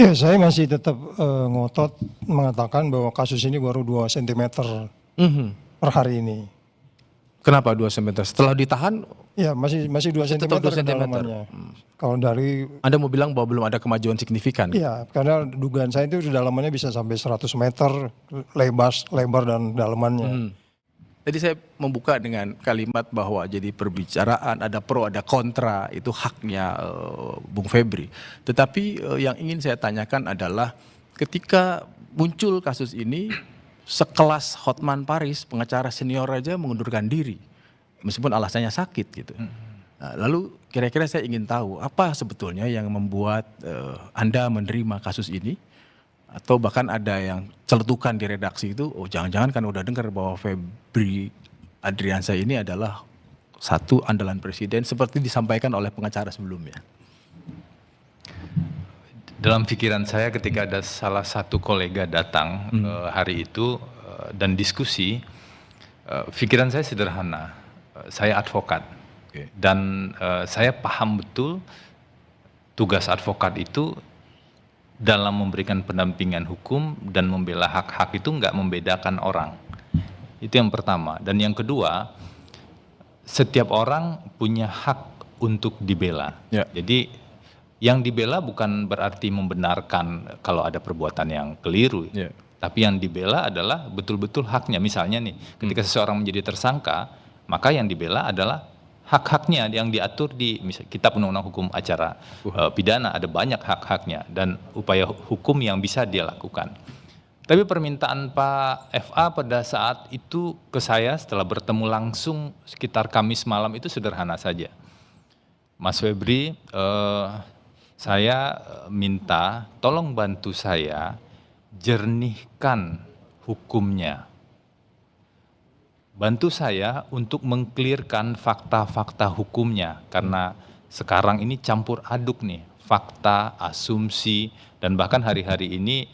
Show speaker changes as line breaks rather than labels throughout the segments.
Ya, saya masih tetap ngotot mengatakan bahwa kasus ini baru 2 sentimeter
Mhm.
per hari ini.
Kenapa 2 sentimeter? Setelah ditahan
Ya, masih 2
masih tetap 2
sentimeter
sentimeter?
kedalamannya. Kalau dari
Anda mau bilang bahwa belum ada kemajuan signifikan?
ya, karena dugaan saya itu dalamannya bisa sampai 100 meter lebar dan dalamannya.
Mhm. Tadi saya membuka dengan kalimat bahwa jadi perbicaraan, ada pro, ada kontra, itu haknya Bung Febri. Tetapi yang ingin saya tanyakan adalah ketika muncul kasus ini, sekelas Hotman Paris, pengacara senior aja mengundurkan diri, meskipun alasannya sakit gitu. Nah, lalu kira-kira saya ingin tahu apa sebetulnya yang membuat Anda menerima kasus ini? Atau bahkan ada yang celetukan di redaksi itu, oh jangan-jangan kan udah dengar bahwa Febri Adriansyah ini adalah satu andalan presiden seperti disampaikan oleh pengacara sebelumnya.
Dalam pikiran saya ketika ada salah satu kolega datang hari itu dan diskusi, pikiran saya sederhana, saya advokat dan saya paham betul tugas advokat itu dalam memberikan pendampingan hukum dan membela hak-hak itu nggak membedakan orang. Itu yang pertama. Dan yang kedua, setiap orang punya hak untuk dibela.
Ya.
Jadi yang dibela bukan berarti membenarkan kalau ada perbuatan yang keliru.
Ya.
Tapi yang dibela adalah betul-betul haknya. Misalnya nih, ketika seseorang menjadi tersangka, maka yang dibela adalah hak-haknya yang diatur di Kitab Undang-Undang Hukum Acara Pidana, ada banyak hak-haknya dan upaya hukum yang bisa dia lakukan. Tapi permintaan Pak FA pada saat itu ke saya setelah bertemu langsung sekitar Kamis malam itu sederhana saja. Mas Febri, saya minta tolong bantu saya jernihkan hukumnya. Bantu saya untuk mengklirkan fakta-fakta hukumnya, karena sekarang ini campur aduk nih, fakta, asumsi, dan bahkan hari-hari ini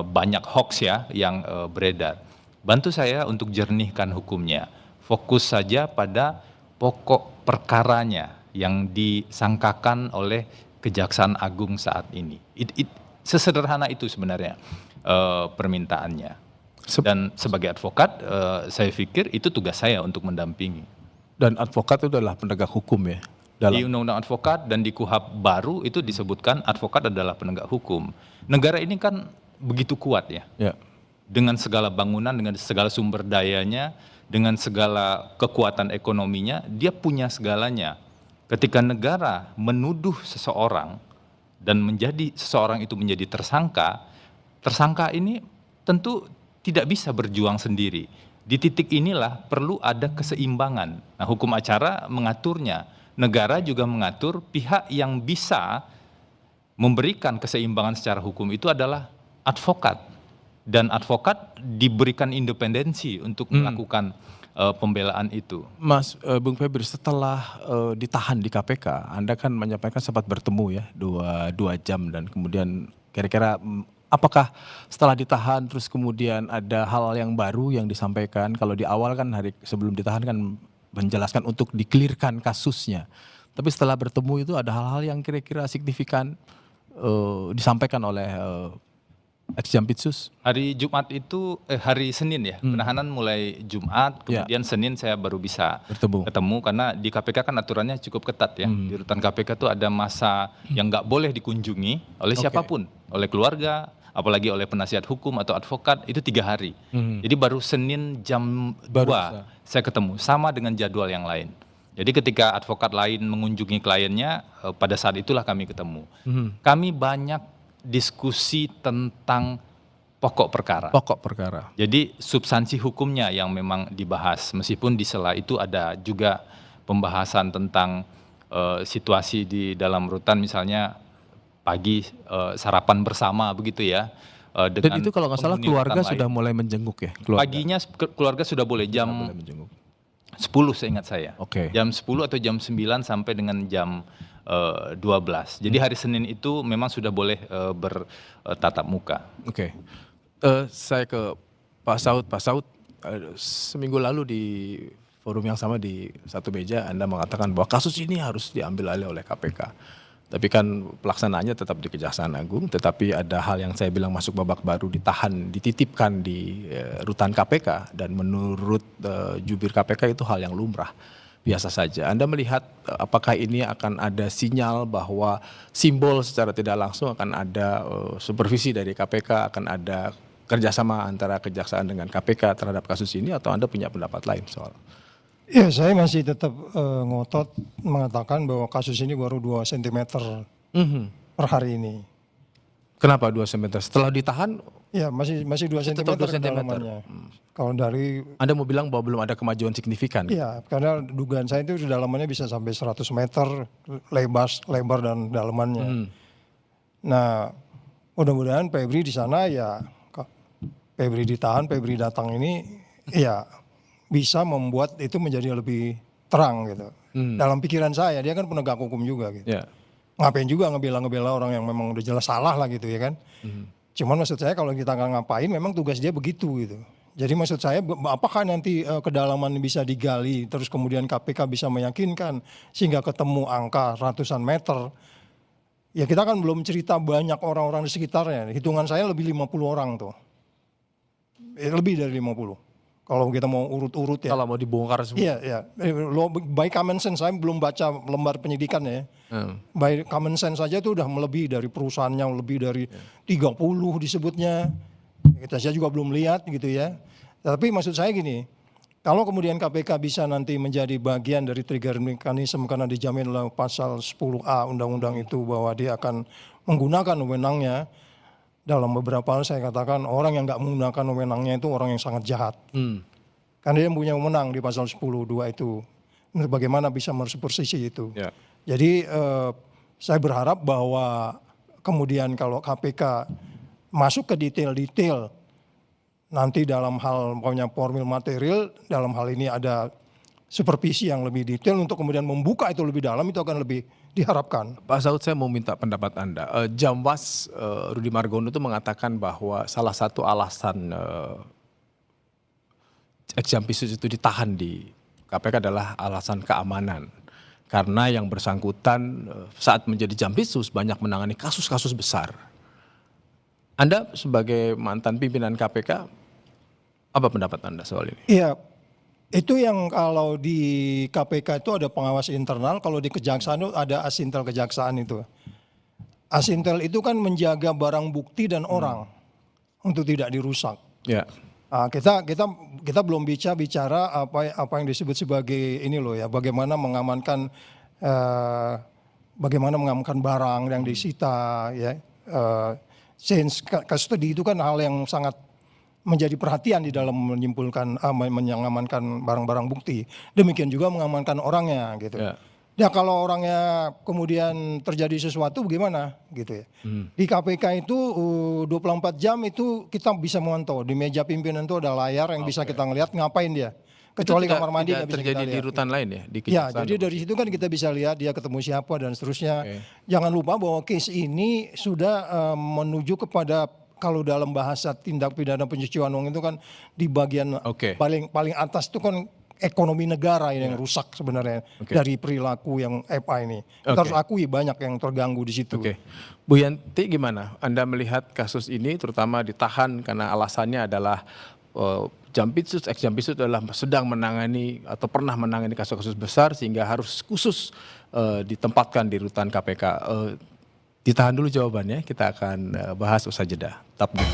banyak hoax ya yang beredar. Bantu saya untuk jernihkan hukumnya, fokus saja pada pokok perkaranya yang disangkakan oleh Kejaksaan Agung saat ini. Sesederhana itu sebenarnya permintaannya. Dan sebagai advokat, saya pikir itu tugas saya untuk mendampingi.
Dan advokat itu adalah penegak hukum ya?
Di Undang-Undang Advokat dan di KUHAP baru itu disebutkan advokat adalah penegak hukum. Negara ini kan begitu kuat ya.
Ya.
Dengan segala bangunan, dengan segala sumber dayanya, dengan segala kekuatan ekonominya, dia punya segalanya. Ketika negara menuduh seseorang dan seseorang itu menjadi tersangka, tersangka ini tentu tidak bisa berjuang sendiri. Di titik inilah perlu ada keseimbangan. Nah, hukum acara mengaturnya. Negara juga mengatur pihak yang bisa memberikan keseimbangan secara hukum itu adalah advokat. Dan advokat diberikan independensi untuk melakukan pembelaan itu.
Mas Bung Febri, setelah ditahan di KPK, Anda kan menyampaikan sempat bertemu ya 2 jam dan kemudian kira-kira apakah setelah ditahan terus kemudian ada hal yang baru yang disampaikan? Kalau di awal kan hari sebelum ditahan kan menjelaskan untuk dikelirkan kasusnya. Tapi setelah bertemu itu ada hal-hal yang kira-kira signifikan disampaikan oleh ex-Jampitsus?
Hari Jumat itu, hari Senin ya, penahanan mulai Jumat, kemudian Senin saya baru bisa ketemu karena di KPK kan aturannya cukup ketat ya. Di rutan KPK itu ada masa yang nggak boleh dikunjungi oleh siapapun, oleh keluarga, apalagi oleh penasihat hukum atau advokat, itu 3 hari. Jadi baru Senin jam 2 saya ketemu, sama dengan jadwal yang lain. Jadi ketika advokat lain mengunjungi kliennya, pada saat itulah kami ketemu. Kami banyak diskusi tentang pokok perkara.
Pokok perkara.
Jadi substansi hukumnya yang memang dibahas, meskipun di sela itu ada juga pembahasan tentang situasi di dalam rutan, misalnya pagi sarapan bersama begitu ya.
Dan itu kalau nggak salah keluarga sudah mulai menjenguk ya? Keluarga.
Paginya keluarga sudah boleh jam 10 seingat saya. Jam 10 atau jam 9 sampai dengan jam 12. Jadi hari Senin itu memang sudah boleh bertatap muka.
Saya ke Pak Saud. Pak Saud, seminggu lalu di forum yang sama di satu meja Anda mengatakan bahwa kasus ini harus diambil alih oleh KPK. Tapi kan pelaksanaannya tetap di Kejaksaan Agung, tetapi ada hal yang saya bilang masuk babak baru, ditahan, dititipkan di rutan KPK, dan menurut jubir KPK itu hal yang lumrah, biasa saja. Anda melihat apakah ini akan ada sinyal bahwa simbol secara tidak langsung akan ada supervisi dari KPK, akan ada kerjasama antara Kejaksaan dengan KPK terhadap kasus ini, atau Anda punya pendapat lain soal?
Ya, saya masih tetap ngotot mengatakan bahwa kasus ini baru 2 cm per hari ini.
Kenapa 2 cm? Setelah ditahan,
Ya, masih 2 cm
tetap 2 cm.
kedalamannya. Kalau dari
Anda mau bilang bahwa belum ada kemajuan signifikan?
ya, karena dugaan saya itu kedalamannya bisa sampai 100 meter lebar dan dalamannya. Nah, mudah-mudahan Febri di sana ya, Febri ditahan, Febri datang ini ya bisa membuat itu menjadi lebih terang gitu. Dalam pikiran saya, dia kan penegak hukum juga gitu.
Ya.
Ngapain juga ngebela orang yang memang udah jelas salah lah gitu ya kan. Cuman maksud saya kalau kita nggak ngapain memang tugas dia begitu gitu. Jadi maksud saya apakah nanti kedalaman bisa digali terus kemudian KPK bisa meyakinkan sehingga ketemu angka ratusan meter. Ya kita kan belum cerita banyak orang-orang di sekitarnya. Hitungan saya lebih 50 orang tuh. Lebih dari 50. Kalau kita mau urut-urut ya.
Kalau mau dibongkar semua.
Iya, iya. By common sense, saya belum baca lembar penyidikan ya. By common sense saja itu udah melebihi dari perusahaannya, lebih dari 30 disebutnya. Saya juga belum lihat gitu ya. Tapi maksud saya gini, kalau kemudian KPK bisa nanti menjadi bagian dari trigger mechanism karena dijamin oleh pasal 10A undang-undang itu bahwa dia akan menggunakan wewenangnya. Dalam beberapa hal saya katakan orang yang nggak menggunakan wewenangnya itu orang yang sangat jahat. Karena dia punya wewenang di pasal 10.2 itu. Bagaimana bisa mersupersisi itu.
Ya.
Jadi saya berharap bahwa kemudian kalau KPK masuk ke detail-detail nanti dalam hal pokoknya formil material, dalam hal ini ada supervisi yang lebih detail untuk kemudian membuka itu lebih dalam, itu akan lebih diharapkan.
Pak Saud, saya mau minta pendapat Anda. Jamwas Rudi Margono itu mengatakan bahwa salah satu alasan ex-Jampisus itu ditahan di KPK adalah alasan keamanan. Karena yang bersangkutan saat menjadi Jampisus banyak menangani kasus-kasus besar. Anda sebagai mantan pimpinan KPK, apa pendapat Anda soal ini?
Iya, itu yang kalau di KPK itu ada pengawas internal, kalau di kejaksaan itu ada asintel kejaksaan itu. Asintel itu kan menjaga barang bukti dan orang untuk tidak dirusak.
Ya.
Nah, kita belum bicara apa yang disebut sebagai ini loh ya, bagaimana mengamankan barang yang disita ya. Since custody itu kan hal yang sangat menjadi perhatian di dalam mengamankan barang-barang bukti. Demikian juga mengamankan orangnya gitu.
Ya.
Ya kalau orangnya kemudian terjadi sesuatu bagaimana gitu ya. Di KPK itu 24 jam itu kita bisa memantau. Di meja pimpinan itu ada layar yang bisa kita ngelihat ngapain dia. Kecuali kamar mandi nggak bisa
terjadi
kita
di
lihat.
rutan lain ya? Di
Ya,
Kejaksaan?
jadi dari situ kan kita bisa lihat dia ketemu siapa dan seterusnya.
Oke.
Jangan lupa bahwa case ini sudah menuju kepada, kalau dalam bahasa tindak pidana pencucian uang itu kan di bagian
Oke.
paling atas itu kan ekonomi negara yang rusak sebenarnya dari perilaku yang FA ini. Kita harus akui banyak yang terganggu di situ.
Oke. Bu Yanti gimana? Anda melihat kasus ini terutama ditahan karena alasannya adalah Jampisus, ex-Jampisus adalah sedang menangani atau pernah menangani kasus-kasus besar sehingga harus khusus ditempatkan di rutan KPK. Ditahan dulu jawabannya, kita akan bahas usai jeda. Tetap di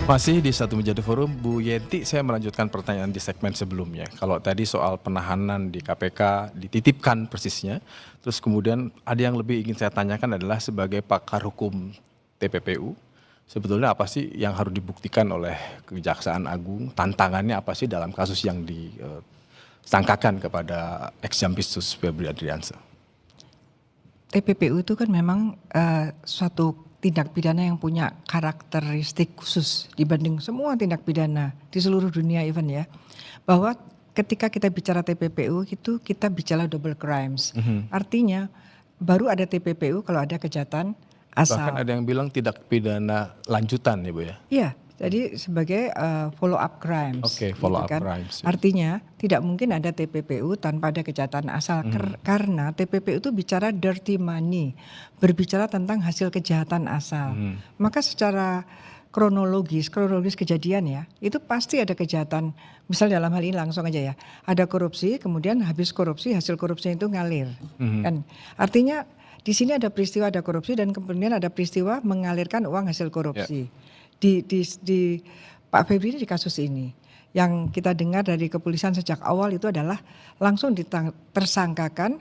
Masih di Satu Meja The Forum, Bu Yenti, saya melanjutkan pertanyaan di segmen sebelumnya. Kalau tadi soal penahanan di KPK dititipkan persisnya, terus kemudian ada yang lebih ingin saya tanyakan adalah sebagai pakar hukum TPPU, sebetulnya apa sih yang harus dibuktikan oleh Kejaksaan Agung, tantangannya apa sih dalam kasus yang disangkakan kepada ex-Jampisus Febri Adriansyah?
TPPU itu kan memang suatu tindak pidana yang punya karakteristik khusus dibanding semua tindak pidana di seluruh dunia even ya. Bahwa ketika kita bicara TPPU itu kita bicara double crimes. Artinya baru ada TPPU kalau ada kejahatan asal.
Bahkan ada yang bilang tidak pidana lanjutan ya Bu ya.
Iya, jadi sebagai follow up crimes.
Oke, follow up
kan.
crimes.
Artinya tidak mungkin ada TPPU tanpa ada kejahatan asal karena TPPU itu bicara dirty money, berbicara tentang hasil kejahatan asal. Maka secara kronologis kejadian ya, itu pasti ada kejahatan. Misal dalam hal ini langsung aja ya, ada korupsi, kemudian habis korupsi hasil korupsinya itu ngalir. Kan artinya di sini ada peristiwa ada korupsi dan kemudian ada peristiwa mengalirkan uang hasil korupsi. Di Pak Febri di kasus ini yang kita dengar dari kepolisian sejak awal itu adalah langsung tersangkakan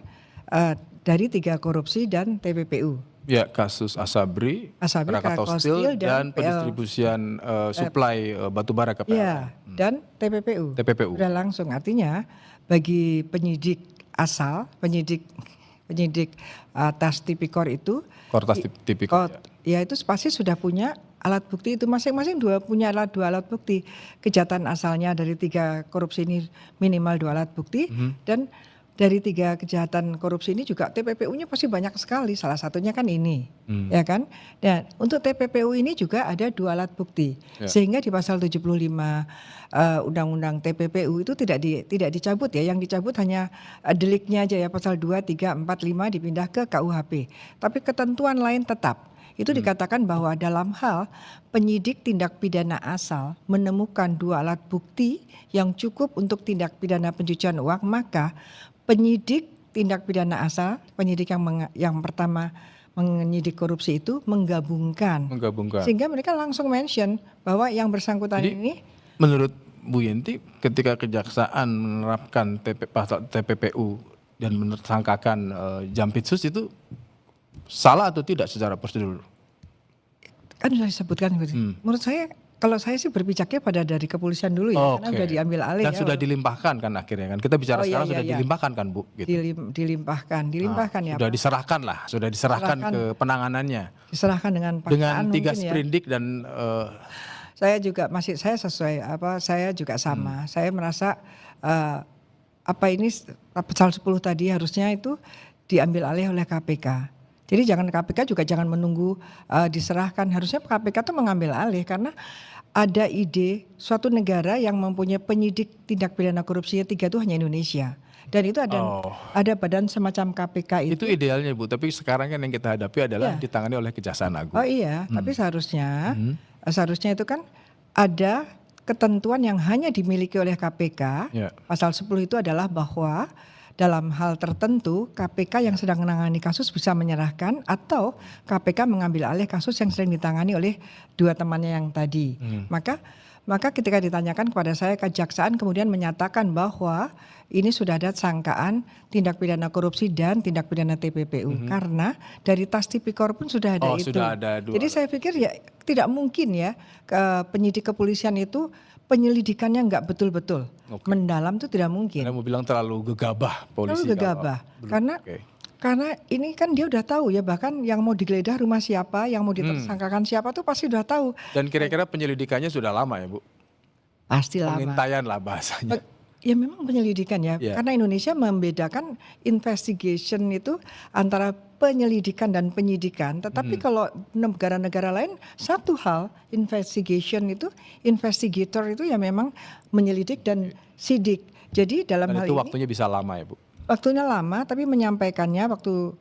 dari 3 korupsi dan TPPU.
Ya, kasus Asabri, Krakatau Steel dan pendistribusian suplai batubara ke PLN.
Iya, dan TPPU. Udah langsung, artinya bagi penyidik asal, penyidik tas tipikor itu,
Kortas tipikor.
Ya itu pasti sudah punya alat bukti itu masing-masing punya dua alat bukti. Kejahatan asalnya dari 3 korupsi ini minimal 2 alat bukti dan dari 3 kejahatan korupsi ini juga TPPU-nya pasti banyak sekali. Salah satunya kan ini, ya kan? Dan untuk TPPU ini juga ada 2 alat bukti. Sehingga di pasal 75 Undang-Undang TPPU itu tidak dicabut ya. Yang dicabut hanya deliknya aja ya, pasal 2, 3, 4, 5 dipindah ke KUHP. Tapi ketentuan lain tetap. Itu dikatakan bahwa dalam hal penyidik tindak pidana asal menemukan 2 alat bukti yang cukup untuk tindak pidana pencucian uang, maka penyidik tindak pidana asal, penyidik yang pertama menyidik korupsi itu menggabungkan. Sehingga mereka langsung mention bahwa yang bersangkutan ini.
Menurut Bu Yenti, ketika kejaksaan menerapkan pasal TPPU dan menersangkakan Jampitsus itu salah atau tidak secara prosedur?
Kan sudah disebutkan. Menurut saya, kalau saya sih berpijaknya pada dari kepolisian dulu ya, karena sudah diambil alih.
Dan sudah dilimpahkan kan akhirnya kan. Kita bicara sekarang sudah dilimpahkan kan Bu? Gitu.
Dilimpahkan ya.
Sudah diserahkan lah, sudah diserahkan ke penanganannya.
Diserahkan dengan paksaan
dengan 3
mungkin
sprindik dan
saya juga saya sesuai saya juga sama. Saya merasa ini pasal 10 tadi harusnya itu diambil alih oleh KPK. Jadi KPK juga jangan menunggu diserahkan. Harusnya KPK itu mengambil alih karena ada ide suatu negara yang mempunyai penyidik tindak pidana korupsinya 3 itu hanya Indonesia. Dan itu ada badan semacam KPK itu.
Itu idealnya Bu, tapi sekarang kan yang kita hadapi adalah ditangani oleh Kejaksaan Agung.
Oh iya, tapi seharusnya itu kan ada ketentuan yang hanya dimiliki oleh KPK. Pasal 10 itu adalah bahwa dalam hal tertentu KPK yang sedang menangani kasus bisa menyerahkan atau KPK mengambil alih kasus yang sedang ditangani oleh 2 temannya yang tadi. Maka ketika ditanyakan kepada saya, kejaksaan kemudian menyatakan bahwa ini sudah ada sangkaan tindak pidana korupsi dan tindak pidana TPPU karena dari tas tipikor pun sudah ada itu.
Sudah ada 2.
Jadi saya pikir ya tidak mungkin ya penyidik kepolisian itu penyelidikannya nggak betul-betul mendalam, itu tidak mungkin.
Anda mau bilang terlalu gegabah polisi.
Terlalu gegabah karena ini kan dia udah tahu ya, bahkan yang mau digeledah rumah siapa, yang mau ditersangkakan siapa tuh pasti udah tahu.
Dan kira-kira penyelidikannya sudah lama ya Bu?
Pasti lama.
Pengintaian lah bahasanya.
Ya memang penyelidikan ya, karena Indonesia membedakan investigation itu antara penyelidikan dan penyidikan. Tetapi kalau negara-negara lain satu hal, investigation itu, investigator itu ya memang menyelidik dan sidik. Jadi dalam hal
itu
ini
waktunya bisa lama ya Bu?
Waktunya lama, tapi menyampaikannya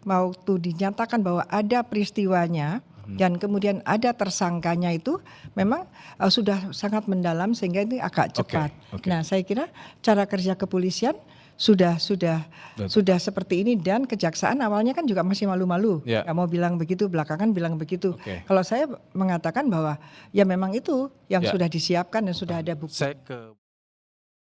waktu dinyatakan bahwa ada peristiwanya dan kemudian ada tersangkanya itu memang sudah sangat mendalam sehingga ini agak cepat. Nah, saya kira cara kerja kepolisian sudah seperti ini dan kejaksaan awalnya kan juga masih malu-malu. Nggak mau bilang begitu, belakangan bilang begitu. Kalau saya mengatakan bahwa ya memang itu yang sudah disiapkan dan sudah ada bukti.